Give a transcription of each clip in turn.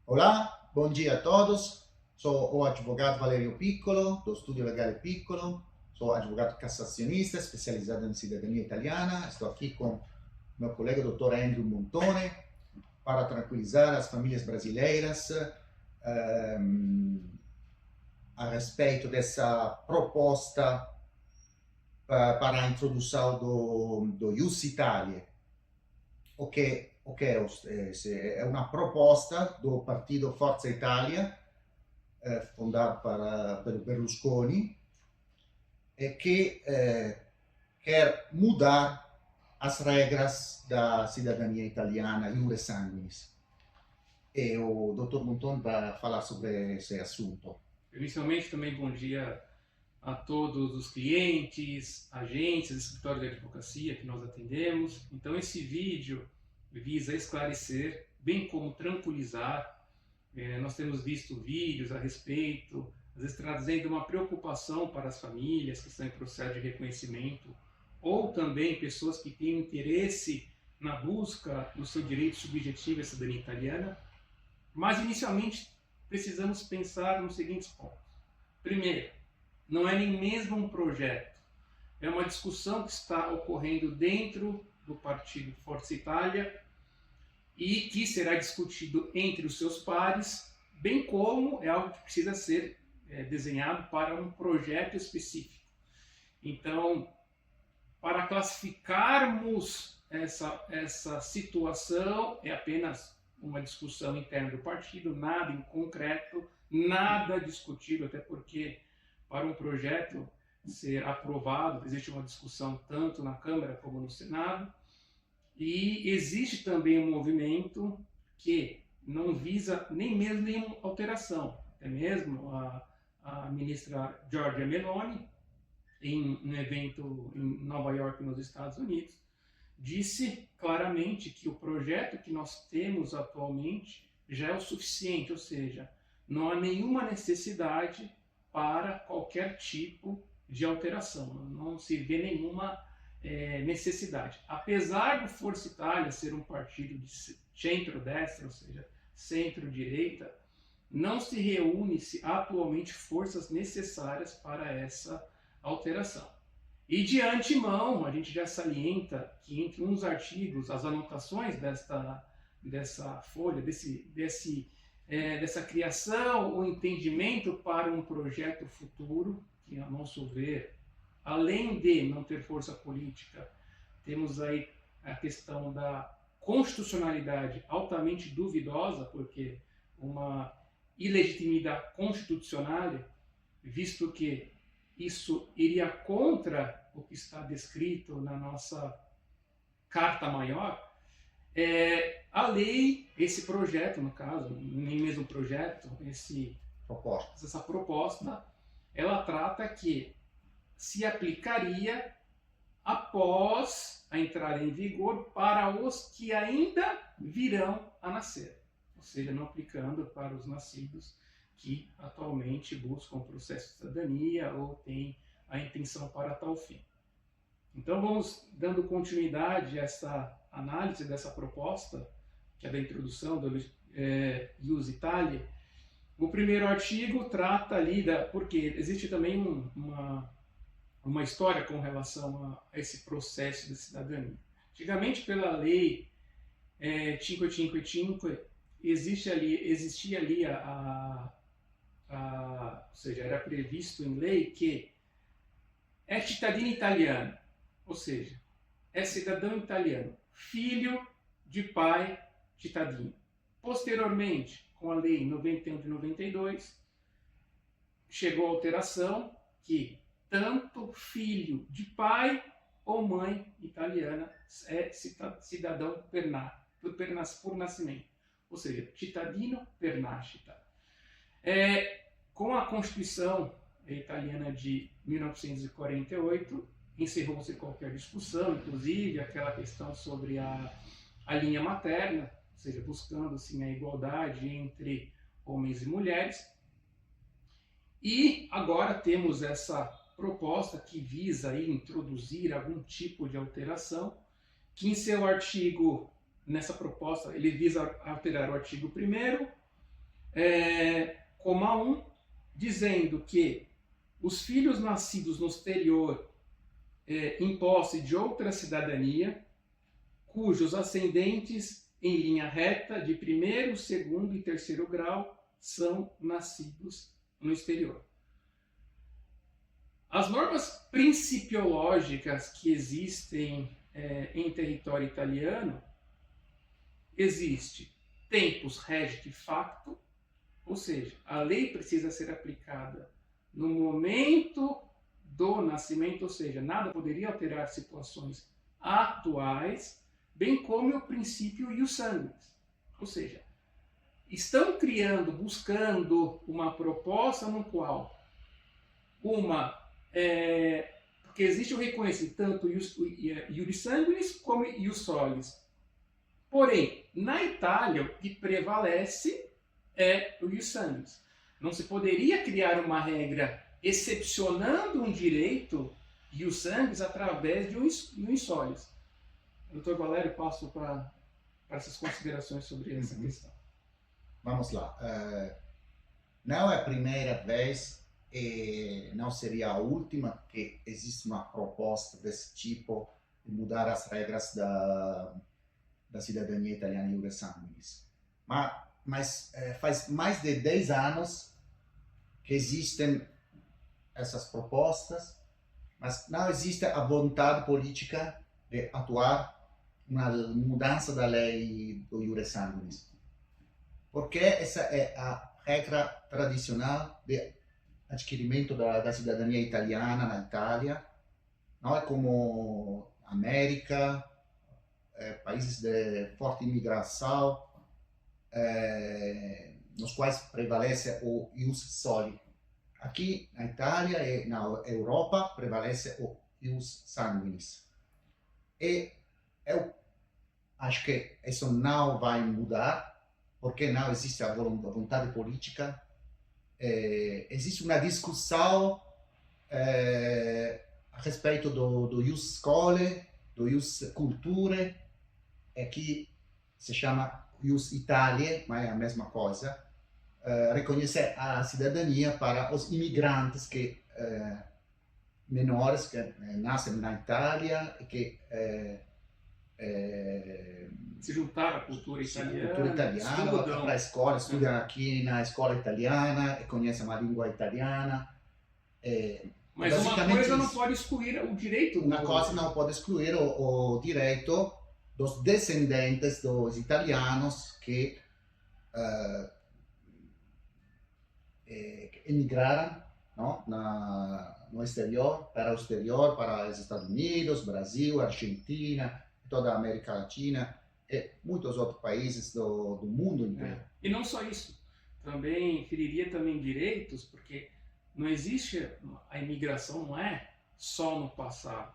Olá, bom dia a todos. Sou o advogado Valerio Piccolo, do Estúdio Legale Piccolo. Sou advogado cassacionista, especializado em cidadania italiana. Estou aqui com meu colega Dr. Andrew Montone para tranquilizar as famílias brasileiras a respeito dessa proposta para a introdução do Ius Italia, é uma proposta do partido Forza Italia, fundado pelo Berlusconi, que quer mudar as regras da cidadania italiana iure sanguinis. E o Dr. Montone vai falar sobre esse assunto. Inicialmente, também bom dia a todos os clientes, agências, escritórios de advocacia que nós atendemos. Então, esse vídeo visa esclarecer, bem como tranquilizar. Nós temos visto vídeos a respeito, às vezes trazendo uma preocupação para as famílias que estão em processo de reconhecimento, ou também pessoas que têm interesse na busca do seu direito subjetivo à cidadania italiana. Mas, inicialmente, precisamos pensar nos seguintes pontos. Primeiro, não é nem mesmo um projeto, é uma discussão que está ocorrendo dentro do partido Forza Italia e que será discutido entre os seus pares, bem como é algo que precisa ser desenhado para um projeto específico. Então, para classificarmos essa situação, é apenas uma discussão interna do partido, nada em concreto, nada discutido, até porque para um projeto ser aprovado existe uma discussão tanto na Câmara como no Senado, e existe também um movimento que não visa nem mesmo nenhuma alteração. Até mesmo a ministra Giorgia Meloni, em um evento em Nova York, nos Estados Unidos, disse claramente que o projeto que nós temos atualmente já é o suficiente, ou seja, não há nenhuma necessidade para qualquer tipo de alteração, não se vê nenhuma necessidade. Apesar do Forza Italia ser um partido de centro-destra, ou seja, centro-direita, não se reúne-se atualmente forças necessárias para essa alteração. E de antemão, a gente já salienta que entre uns artigos, as anotações dessa folha, dessa criação, o entendimento para um projeto futuro, que, a nosso ver, além de não ter força política, temos aí a questão da constitucionalidade altamente duvidosa, porque uma ilegitimidade constitucional, visto que isso iria contra o que está descrito na nossa Carta Maior, a lei, esse projeto, no caso, nem mesmo projeto, essa proposta, ela trata que se aplicaria após a entrada em vigor para os que ainda virão a nascer, ou seja, não aplicando para os nascidos que atualmente buscam o processo de cidadania ou têm a intenção para tal fim. Então vamos dando continuidade a essa análise dessa proposta, que é da introdução do Ius Italia. O primeiro artigo trata ali porque existe também uma história com relação a esse processo de cidadania. Antigamente, pela lei 555, existia ali ou seja, era previsto em lei que é cittadino italiano, ou seja, é cidadão italiano, filho de pai cittadino. Posteriormente, com a lei 91 de 92, chegou a alteração que tanto filho de pai ou mãe italiana é cidadão por nascimento, ou seja, cittadino per nascita. Com a Constituição italiana de 1948, encerrou-se qualquer discussão, inclusive aquela questão sobre a linha materna, ou seja, buscando assim, a igualdade entre homens e mulheres. E agora temos essa proposta que visa aí introduzir algum tipo de alteração, que em seu artigo, nessa proposta, ele visa alterar o artigo 1º, coma 1, dizendo que os filhos nascidos no exterior em posse de outra cidadania, cujos ascendentes em linha reta de primeiro, segundo e terceiro grau são nascidos no exterior. As normas principiológicas que existem em território italiano, existe tempus regit facto, ou seja, a lei precisa ser aplicada no momento do nascimento, ou seja, nada poderia alterar situações atuais, bem como o princípio ius sanguinis, ou seja, estão criando, buscando uma proposta no qual porque existe o reconhecimento tanto ius sanguinis como ius solis. Porém, na Itália, o que prevalece é o ius sanguinis. Não se poderia criar uma regra excepcionando um direito ius sanguinis através de um ius solis. Doutor Valério, passo para essas considerações sobre essa questão. Vamos lá. Não é a primeira vez e não seria a última que existe uma proposta desse tipo de mudar as regras da cidadania italiana iure sanguinis. Mas faz mais de 10 anos que existem essas propostas, mas não existe a vontade política de atuar uma mudança da lei do iure sanguinis. Porque essa é a regra tradicional de adquirimento da cidadania italiana na Itália. Não é como América, países de forte imigração, nos quais prevalece o ius soli. Aqui na Itália e na Europa prevalece o ius sanguinis. E eu acho que isso não vai mudar, porque não existe a vontade política. Existe uma discussão a respeito do ius scholae, do ius culturae, que se chama ius Italiae, mas é a mesma coisa, reconhecer a cidadania para os imigrantes menores que nascem na Itália e que se juntar à cultura italiana, vão para a escola, estudam aqui na escola italiana e conhecem a língua italiana. Mas uma coisa não pode excluir o direito. Uma coisa não pode excluir o direito dos descendentes dos italianos que emigraram, não, no exterior, para os Estados Unidos, Brasil, Argentina, toda a América Latina e muitos outros países do mundo inteiro. E não só isso, também feriria também direitos, porque não existe, a imigração não é só no passado.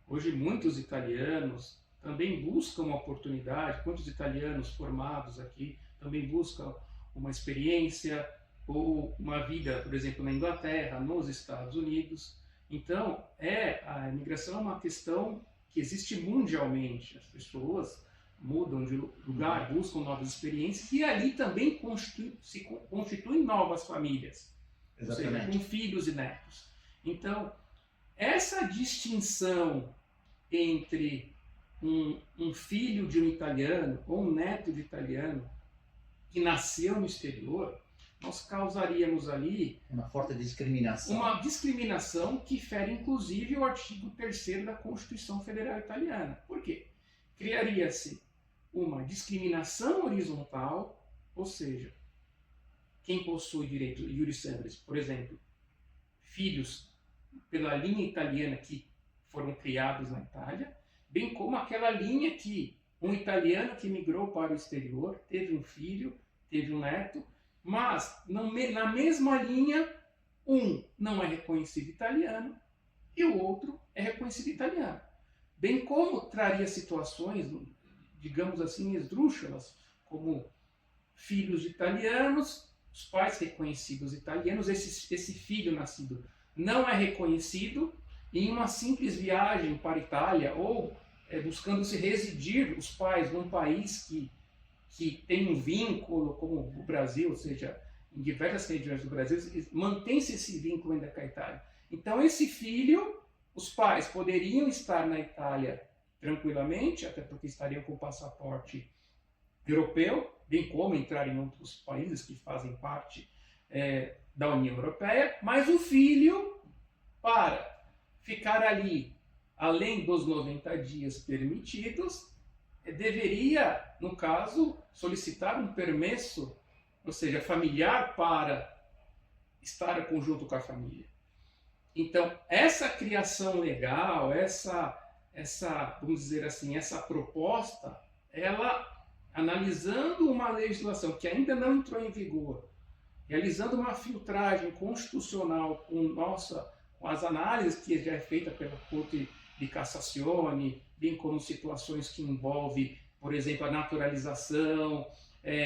Hoje muitos italianos também buscam uma oportunidade, muitos italianos formados aqui também buscam uma experiência ou uma vida, por exemplo, na Inglaterra, nos Estados Unidos. Então, a imigração é uma questão que existe mundialmente. As pessoas mudam de lugar, buscam novas experiências e ali também se constituem novas famílias. Exatamente. Ou seja, com filhos e netos. Então, essa distinção entre um filho de um italiano ou um neto de italiano que nasceu no exterior, nós causaríamos ali uma forte discriminação. Uma discriminação que fere inclusive o artigo 3º da Constituição Federal Italiana. Por quê? Criaria-se uma discriminação horizontal, ou seja, quem possui direito iure sanguinis, por exemplo, filhos pela linha italiana que foram criados na Itália, bem como aquela linha que um italiano que migrou para o exterior, teve um filho, teve um neto, mas na mesma linha, um não é reconhecido italiano e o outro é reconhecido italiano. Bem como traria situações, digamos assim, esdrúxulas, como filhos de italianos, os pais reconhecidos italianos, esse filho nascido não é reconhecido, e em uma simples viagem para a Itália ou buscando se residir os pais num país que que tem um vínculo, como o Brasil, ou seja, em diversas regiões do Brasil, mantém-se esse vínculo ainda com a Itália. Então, esse filho, os pais poderiam estar na Itália tranquilamente, até porque estariam com passaporte europeu, bem como entrar em outros países que fazem parte da União Europeia, mas o filho, para ficar ali, além dos 90 dias permitidos, deveria, no caso, solicitar um permesso, ou seja, familiar, para estar conjunto com a família. Então, essa criação legal, essa, vamos dizer assim, essa proposta, ela, analisando uma legislação que ainda não entrou em vigor, realizando uma filtragem constitucional com as análises que já é feita pela Corte de Cassazione, bem como situações que envolvem, por exemplo, a naturalização,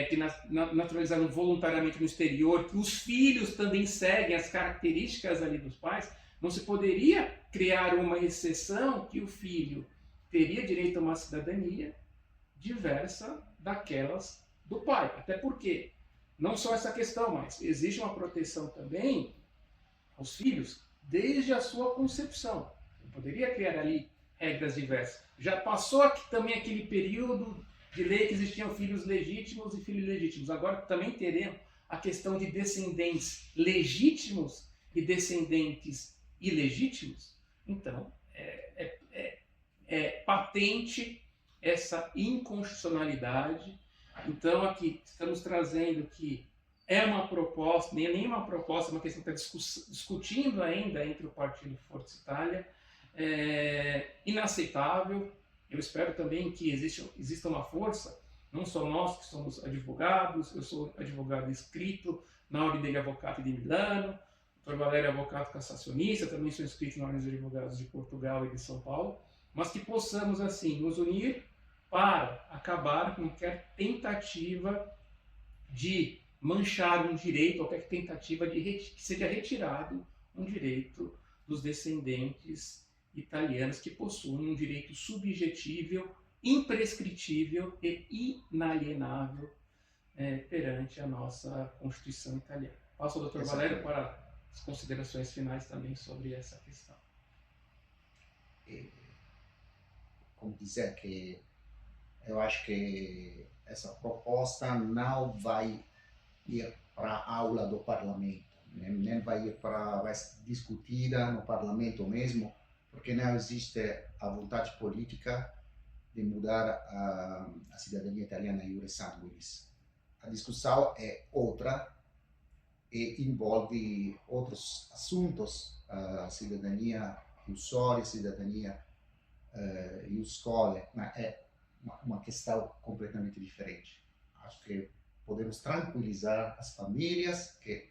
que naturalizaram voluntariamente no exterior, que os filhos também seguem as características ali dos pais, não se poderia criar uma exceção que o filho teria direito a uma cidadania diversa daquelas do pai. Até porque, não só essa questão, mas existe uma proteção também aos filhos desde a sua concepção. Não poderia criar ali regras diversas. Já passou aqui também aquele período de lei que existiam filhos legítimos e filhos ilegítimos. Agora também teremos a questão de descendentes legítimos e descendentes ilegítimos. Então, é patente essa inconstitucionalidade. Então, aqui estamos trazendo que é uma proposta, nem uma proposta, uma questão que está discutindo ainda entre o partido Forza Itália, inaceitável. Eu espero também que exista uma força, não só nós que somos advogados, eu sou advogado inscrito na Ordem de Avvocati de Milano, o Dr. Valério é advogado cassacionista, também sou inscrito na Ordem dos Advogados de Portugal e de São Paulo, mas que possamos, assim, nos unir para acabar com qualquer tentativa de manchar um direito, qualquer tentativa de que seja retirado um direito dos descendentes italianos que possuem um direito subjetível, imprescritível e inalienável perante a nossa Constituição italiana. Passo ao Dr. Valério para as considerações finais também sobre essa questão. Como dizer que eu acho que essa proposta não vai ir para a aula do parlamento, nem vai ser discutida no parlamento mesmo, porque não existe a vontade política de mudar a cidadania italiana iure sanguinis. A discussão é outra e envolve outros assuntos, a cidadania iusória, cidadania iuscole, mas é uma questão completamente diferente. Acho que podemos tranquilizar as famílias que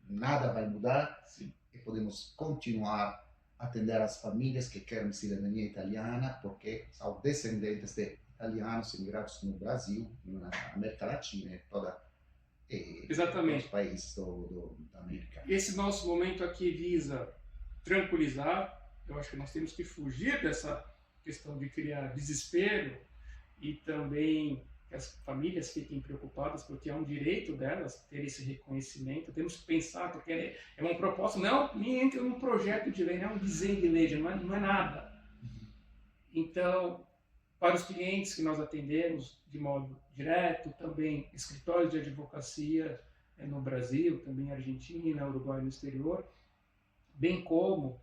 nada vai mudar. Sim. E podemos continuar a atender as famílias que querem cidadania italiana, porque são descendentes de italianos imigrados no Brasil, na América Latina e todos os países da América. Esse nosso momento aqui visa tranquilizar. Eu acho que nós temos que fugir dessa questão de criar desespero e também que as famílias fiquem preocupadas, porque é um direito delas ter esse reconhecimento. Temos que pensar, porque é uma proposta, não nem entra num projeto de lei, não é um desenho de lei, não é nada. Então, para os clientes que nós atendemos de modo direto, também escritórios de advocacia no Brasil, também Argentina, Uruguai e no exterior, bem como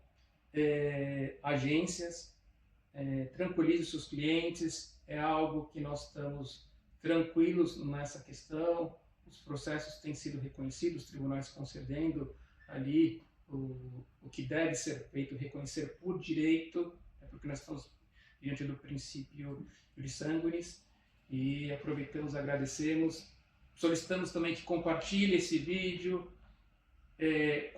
agências, tranquilize os seus clientes, é algo que nós estamos tranquilos nessa questão, os processos têm sido reconhecidos, os tribunais concedendo ali o que deve ser feito, reconhecer por direito, porque nós estamos diante do princípio iuris sanguinis, e aproveitamos, agradecemos, solicitamos também que compartilhe esse vídeo,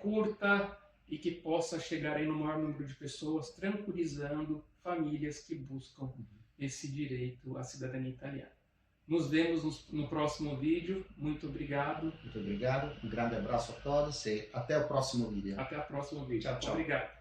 curta, e que possa chegar aí no maior número de pessoas, tranquilizando famílias que buscam esse direito à cidadania italiana. Nos vemos no próximo vídeo. Muito obrigado. Muito obrigado. Um grande abraço a todos e até o próximo vídeo. Até o próximo vídeo. Tchau, tchau. Obrigado.